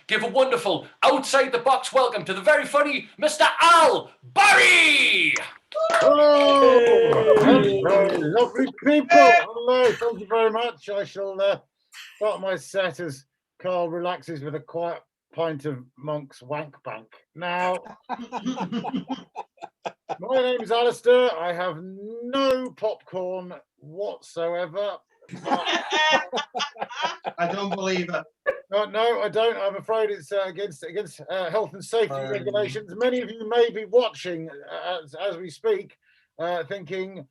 Give a wonderful outside-the-box welcome to the very funny Mr. Al Barrie! Oh, hello, lovely people. Hello, thank you very much. I shall start my set as Carl relaxes with a quiet pint of Monk's Wank Bank. Now, my name is Alistair. I have no popcorn whatsoever. I don't believe it. No, I don't. I'm afraid it's against health and safety regulations. Many of you may be watching as we speak, thinking,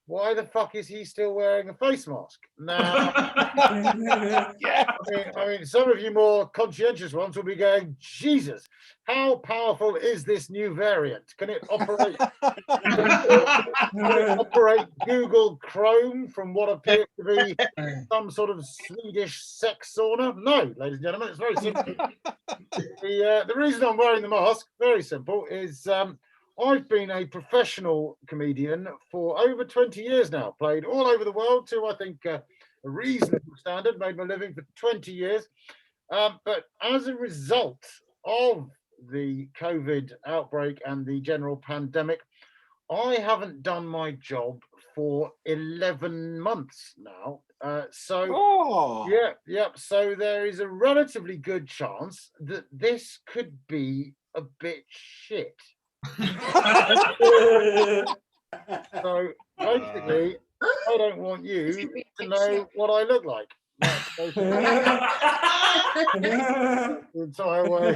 why the fuck is he still wearing a face mask? Now, Yeah. I mean, some of you more conscientious ones will be going, Jesus, how powerful is this new variant? Can it operate? Google Chrome from what appears to be some sort of Swedish sex sauna? No, ladies and gentlemen, it's very simple. The reason I'm wearing the mask, very simple, is I've been a professional comedian for over 20 years now, played all over the world to, I think, a reasonable standard, made my living for 20 years. But as a result of the COVID outbreak and the general pandemic, I haven't done my job for 11 months now. So there is a relatively good chance that this could be a bit shit. So basically, I don't want you to know what I look like. The entire way.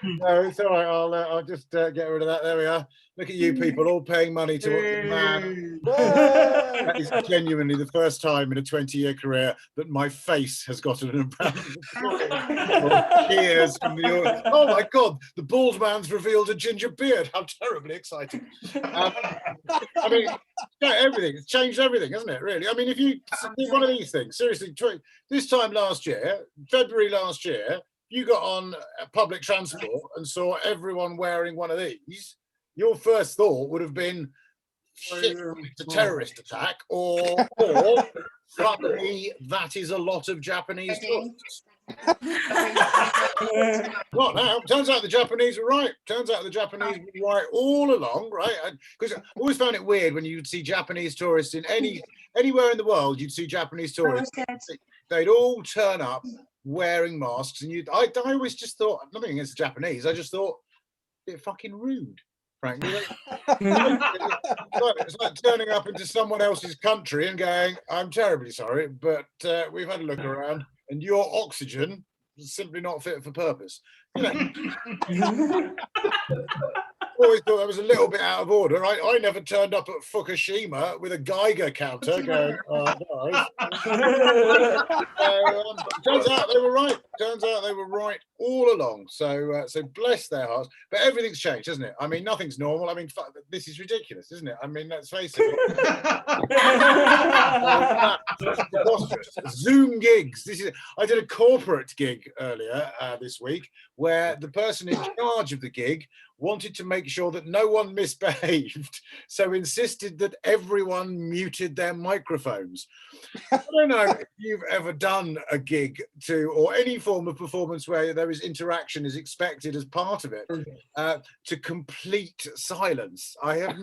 No, it's all right. I'll just get rid of that. There we are. Look at you people all paying money to watch the man. That is genuinely the first time in a 20-year career that my face has gotten an amount of cheers from the audience. Oh my God, the bald man's revealed a ginger beard. How terribly exciting. I mean, everything. It's changed everything, hasn't it, really? I mean, if you do one of these things, seriously, this time last year, February last year, you got on public transport and saw everyone wearing one of these, your first thought would have been, shit, it's a terrorist attack, or fuck me, that is a lot of Japanese tourists. Not now. Turns out the Japanese were right. Turns out the Japanese were right all along, right? Because I always found it weird when you'd see Japanese tourists in anywhere in the world. You'd see Japanese tourists. They'd all turn up wearing masks, and I always just thought, nothing against the Japanese. I just thought they're fucking rude. Frankly, it's like turning up into someone else's country and going, "I'm terribly sorry, but we've had a look around, and your oxygen is simply not fit for purpose." You know, always thought that was a little bit out of order. I never turned up at Fukushima with a Geiger counter going, guys. Turns out they were right. Turns out they were right all along. So bless their hearts. But everything's changed, hasn't it? I mean, nothing's normal. I mean, this is ridiculous, isn't it? I mean, let's face it. Zoom gigs. I did a corporate gig earlier this week where the person in charge of the gig wanted to make sure that no one misbehaved, so insisted that everyone muted their microphones. I don't know if you've ever done a gig or any form of performance where there is interaction is expected as part of it, to complete silence. I have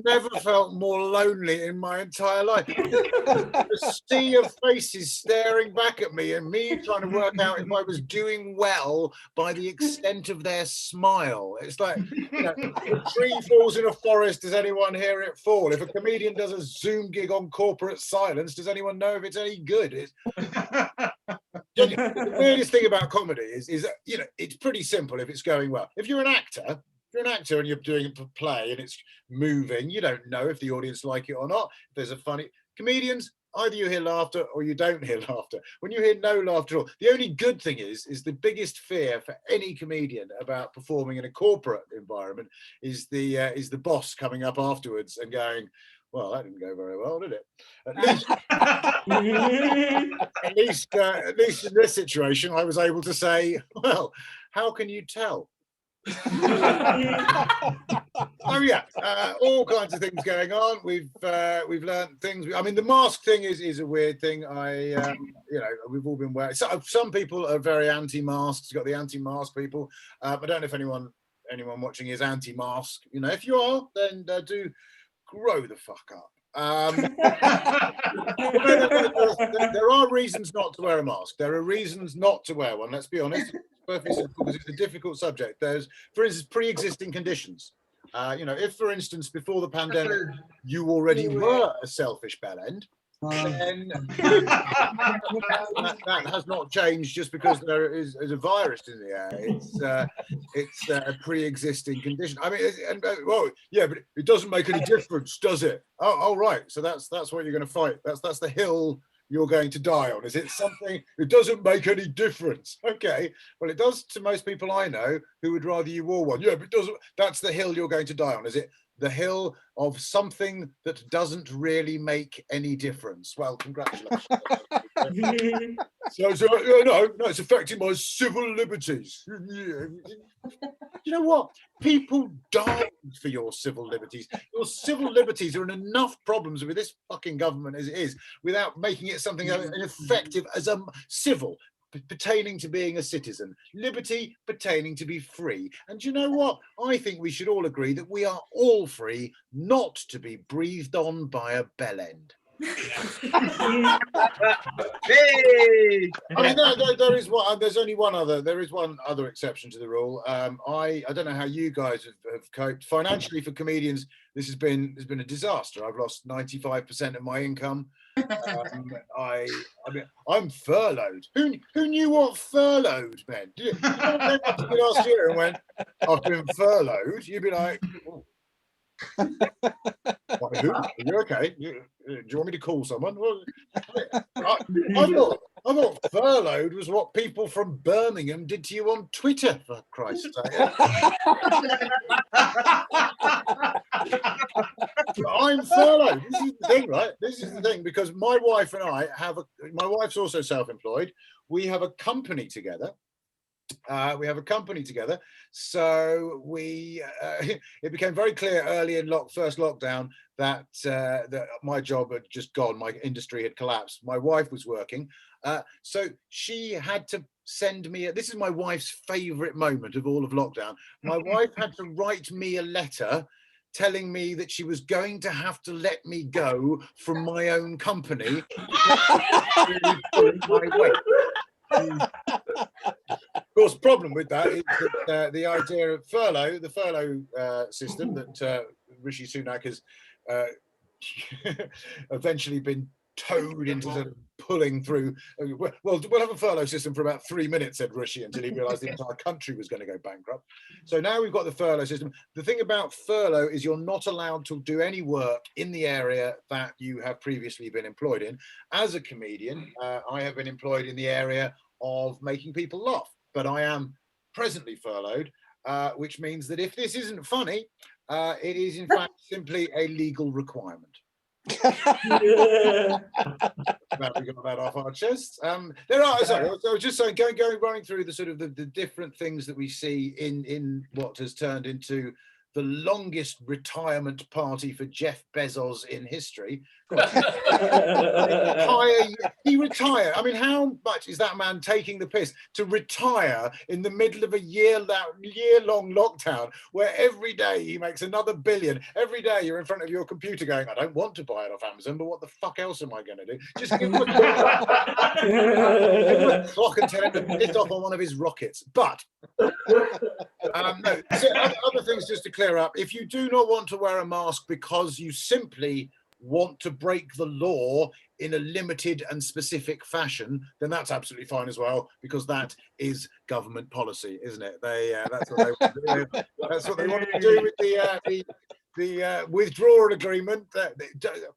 never felt more lonely in my entire life. The sea of faces staring back at me and me trying to work out if I was doing well by the extent of their smile. It's like, if a tree falls in a forest, does anyone hear it fall? If a comedian does a Zoom gig on corporate silence, does anyone know if it's any good? The weirdest thing about comedy is it's pretty simple if it's going well. If you're an actor and you're doing a play and it's moving, you don't know if the audience like it or not. If there's a funny comedians, either you hear laughter or you don't hear laughter. When you hear no laughter at all, the only good thing is the biggest fear for any comedian about performing in a corporate environment is the boss coming up afterwards and going, "Well, that didn't go very well, did it?" At least in this situation, I was able to say, "Well, how can you tell?" Oh yeah, all kinds of things going on. We've learned things. I mean, the mask thing is a weird thing. We've all been wearing. Some people are very anti-masks. You've got the anti-mask people. I don't know if anyone watching is anti-mask. You know, if you are, then do grow the fuck up. There are reasons not to wear a mask. There are reasons not to wear one. Let's be honest. It's perfectly simple because it's a difficult subject. There's, for instance, pre-existing conditions. If, for instance, before the pandemic, you already were a selfish bellend, then that has not changed just because there is a virus in the air. It's a pre-existing condition. I mean, but it doesn't make any difference, does it? Oh, right. So that's what you're going to fight. That's the hill you're going to die on. Is it something? It doesn't make any difference. Okay. Well, it does to most people I know who would rather you wore one. Yeah, but it doesn't. That's the hill you're going to die on. Is it the hill of something that doesn't really make any difference? Well, congratulations. So no, it's affecting my civil liberties. You know what? People died for your civil liberties. Your civil liberties are in enough problems with this fucking government as it is, without making it something effective as a civil pertaining to being a citizen, liberty pertaining to be free. And you know what? I think we should all agree that we are all free not to be breathed on by a bellend. Hey! I mean, there is one. There's only one other. There is one other exception to the rule. I don't know how you guys have coped financially. For comedians, this has been a disaster. I've lost 95% of my income. I'm furloughed. Who knew what furloughed meant? Did you came up to me last year and went, "I've been furloughed"? You'd be like, oh. Who? Are you okay? Do you want me to call someone? Well, I thought furloughed was what people from Birmingham did to you on Twitter, for Christ's sake. I'm furloughed. This is the thing, right? This is the thing, because my wife and I my wife's also self-employed. We have a company together. So it became very clear early in first lockdown that my job had just gone. My industry had collapsed. My wife was working, so she had to send me. This is my wife's favorite moment of all of lockdown. My wife had to write me a letter telling me that she was going to have to let me go from my own company. Of course, problem with that is that the idea of the furlough system that Rishi Sunak has eventually been towed into sort of pulling through. We'll have a furlough system for about 3 minutes, said Rishi, until he realised the entire country was going to go bankrupt. So now we've got the furlough system. The thing about furlough is you're not allowed to do any work in the area that you have previously been employed in. As a comedian, I have been employed in the area of making people laugh, but I am presently furloughed, which means that if this isn't funny, it is in fact simply a legal requirement. We got that off our chests. There are. Sorry, I was just saying, running through the sort of the different things that we see in what has turned into the longest retirement party for Jeff Bezos in history. He retired. I mean, how much is that man taking the piss to retire in the middle of a year-long lockdown where every day he makes another billion? Every day you're in front of your computer going, I don't want to buy it off Amazon, but what the fuck else am I going to do? Just give him a clock and tell him to piss off on one of his rockets. But no, so other things just to clear up. If you do not want to wear a mask because you simply want to break the law in a limited and specific fashion, then that's absolutely fine as well, because that is government policy, isn't it? That's what they want to do. That's what they want to do with the withdrawal agreement.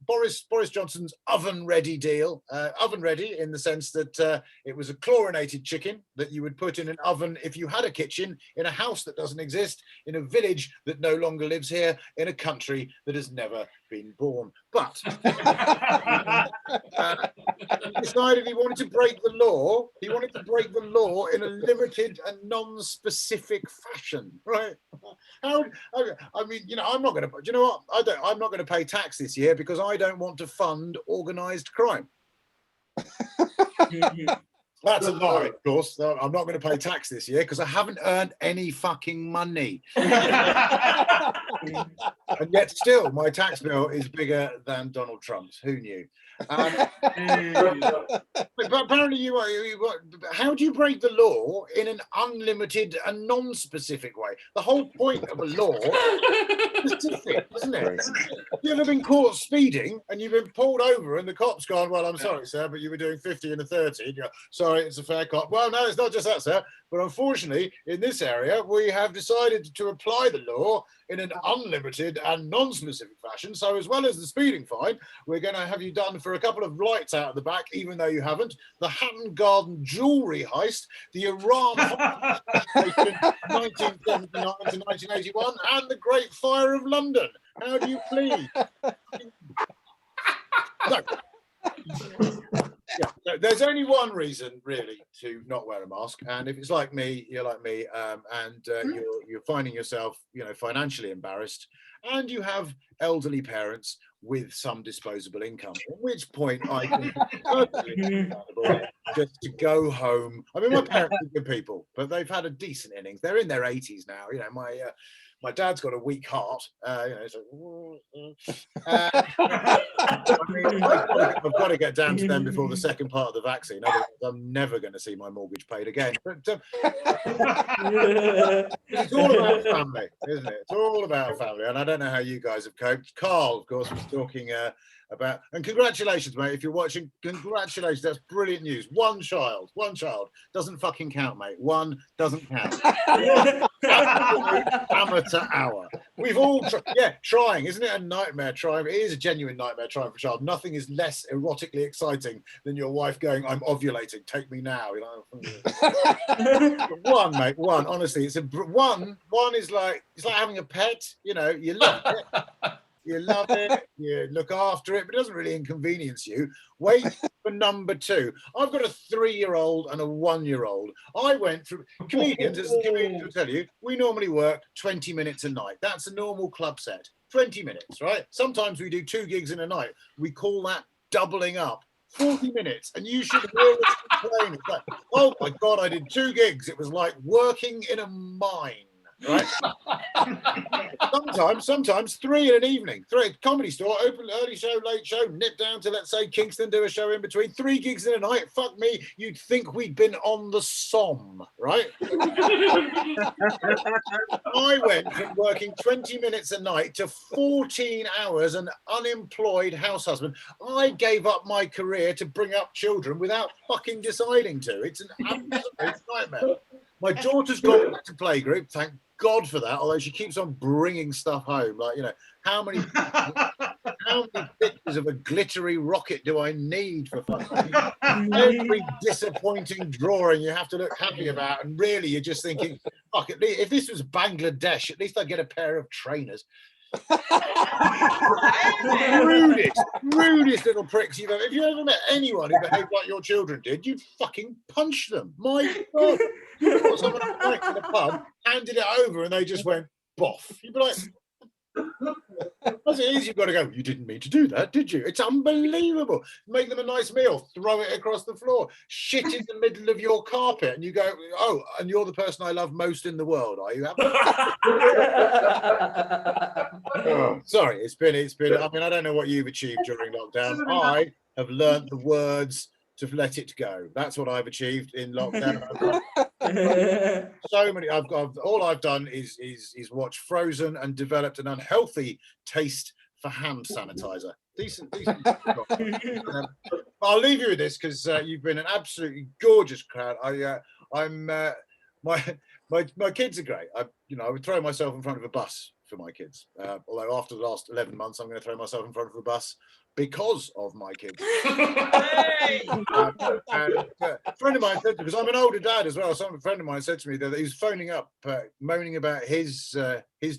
Boris Johnson's oven-ready deal. Oven-ready in the sense that it was a chlorinated chicken that you would put in an oven if you had a kitchen in a house that doesn't exist, in a village that no longer lives here, in a country that has never been born. But he decided he wanted to break the law. He wanted to break the law in a limited and non-specific fashion, right? How? I mean, you know, I'm not going to. Do you know what? I'm not going to pay tax this year because I don't want to fund organised crime. That's a lie, of course. I'm not going to pay tax this year because I haven't earned any fucking money. And yet still, my tax bill is bigger than Donald Trump's. Who knew? But apparently how do you break the law in an unlimited and non-specific way? The whole point of a law is specific, isn't it? You ever been caught speeding and you've been pulled over and the cop's gone, well, I'm sorry, sir, but you were doing 50 and a 30. And you go, sorry, it's a fair cop. Well, no, it's not just that, sir. But unfortunately, in this area, we have decided to apply the law in an unlimited and non-specific fashion. So as well as the speeding fine, we're going to have you done for a couple of lights out of the back, even though you haven't, the Hatton Garden jewellery heist, the Iran 1979 to 1981, and the Great Fire of London. How do you plead? No. Yeah, there's only one reason really to not wear a mask, and if it's like me, you're like me, and you're finding yourself, you know, financially embarrassed, and you have elderly parents with some disposable income. At which point, I think it's perfectly understandable just to go home. I mean, my parents are good people, but they've had a decent innings. They're in their 80s now. You know, my dad's got a weak heart. You know, so, I mean, I've got to get down to them before the second part of the vaccine. Otherwise, I'm never going to see my mortgage paid again. But it's all about family, isn't it? It's all about family. And I don't know how you guys have coped. Carl, of course, was talking about, and congratulations, mate. If you're watching, congratulations. That's brilliant news. One child doesn't fucking count, mate. One doesn't count. Amateur hour. We've all trying, isn't it a nightmare trying? It is a genuine nightmare trying for a child. Nothing is less erotically exciting than your wife going, I'm ovulating, take me now. You know, one, mate, one. Honestly, it's one is like, it's like having a pet. You know, you love it. You love it, you look after it, but it doesn't really inconvenience you. Wait for number two. I've got a 3-year-old and a 1-year-old. I went through, comedians, as the comedians will tell you, we normally work 20 minutes a night. That's a normal club set, 20 minutes, right? Sometimes we do 2 gigs in a night. We call that doubling up. 40 minutes, and you should hear us complain. It's like, oh my God, I did 2 gigs. It was like working in a mine. Right. sometimes 3 in an evening. 3 comedy store, open early show, late show, nip down to, let's say, Kingston, do a show in between. 3 gigs in a night. Fuck me, you'd think we'd been on the Somme, right? I went from working 20 minutes a night to 14 hours an unemployed house husband. I gave up my career to bring up children without fucking deciding to. It's an absolute nightmare. My daughter's gone back to playgroup, thank God for that, although she keeps on bringing stuff home. Like, you know, how many pictures of a glittery rocket do I need for fucking every disappointing drawing you have to look happy about? And really, you're just thinking, fuck, if this was Bangladesh, at least I'd get a pair of trainers. rudest little pricks you've ever. If you ever met anyone who behaved like your children did, you'd fucking punch them. My God. You got someone in the pub, handed it over, and they just went boff. You'd be like, as it is, you've got to go, you didn't mean to do that, did you? It's unbelievable. Make them a nice meal, throw it across the floor, shit in the middle of your carpet, and you go, oh, and you're the person I love most in the world, are you? Oh, sorry, it's been, I mean, I don't know what you've achieved during lockdown. I have learned the words to let it go. That's what I've achieved in lockdown. So many. All I've done is watch Frozen and developed an unhealthy taste for hand sanitizer. Decent. I'll leave you with this because you've been an absolutely gorgeous crowd. My kids are great. I would throw myself in front of a bus for my kids. Although after the last 11 months, I'm going to throw myself in front of a bus because of my kids. A friend of mine said, because I'm an older dad as well, a friend of mine said to me that he was phoning up, moaning about his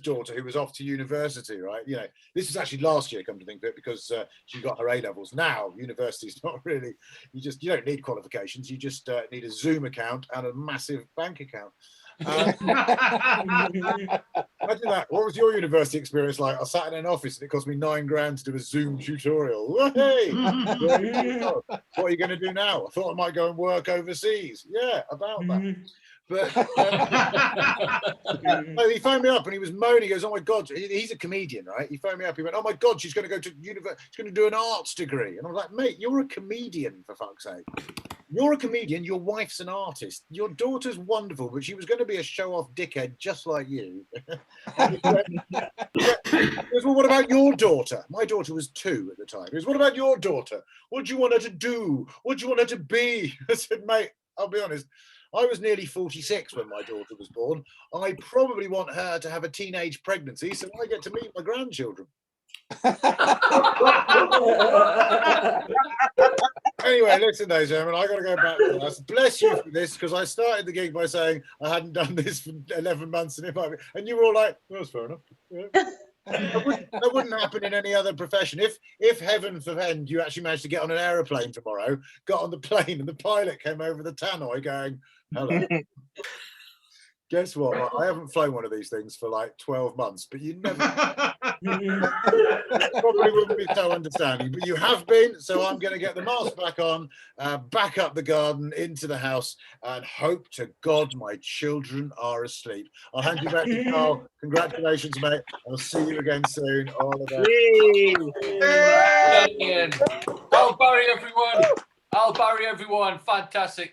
daughter who was off to university, right? You know, this was actually last year, come to think of it, because she got her A-levels. Now, university's not really, you don't need qualifications, you just need a Zoom account and a massive bank account. Imagine that. What was your university experience like? I sat in an office and it cost me £9 to do a Zoom tutorial. Hey, what are you going to do now? I thought I might go and work overseas. Yeah, about that. But he phoned me up and he was moaning. He goes, "Oh my God," he's a comedian, right? He phoned me up. He went, "Oh my God, she's going to go to university. She's going to do an arts degree." And I was like, "Mate, you're a comedian, for fuck's sake. You're a comedian. Your wife's an artist. Your daughter's wonderful, but she was going to be a show-off dickhead just like you." He goes, "Well, what about your daughter?" My daughter was 2 at the time. He goes, "What about your daughter? What do you want her to do? What do you want her to be?" I said, "Mate, I'll be honest. I was nearly 46 when my daughter was born. I probably want her to have a teenage pregnancy so I get to meet my grandchildren." Anyway, listen, ladies and gentlemen, I got to go back to us. Bless you for this, because I started the gig by saying I hadn't done this for 11 months, and you were all like, "Well, that's fair enough." Yeah. That wouldn't happen in any other profession. If heaven forbid you actually managed to get on an aeroplane tomorrow, got on the plane, and the pilot came over the tannoy going, "Hello." Guess what? I haven't flown one of these things for like 12 months, but you never probably wouldn't be so understanding. But you have been, so I'm going to get the mask back on, back up the garden, into the house, and hope to God my children are asleep. I'll hand you back to Carl. Congratulations, mate. I'll see you again soon. All of that. Yay! Al Barrie, everyone. Al Barrie, everyone. Fantastic.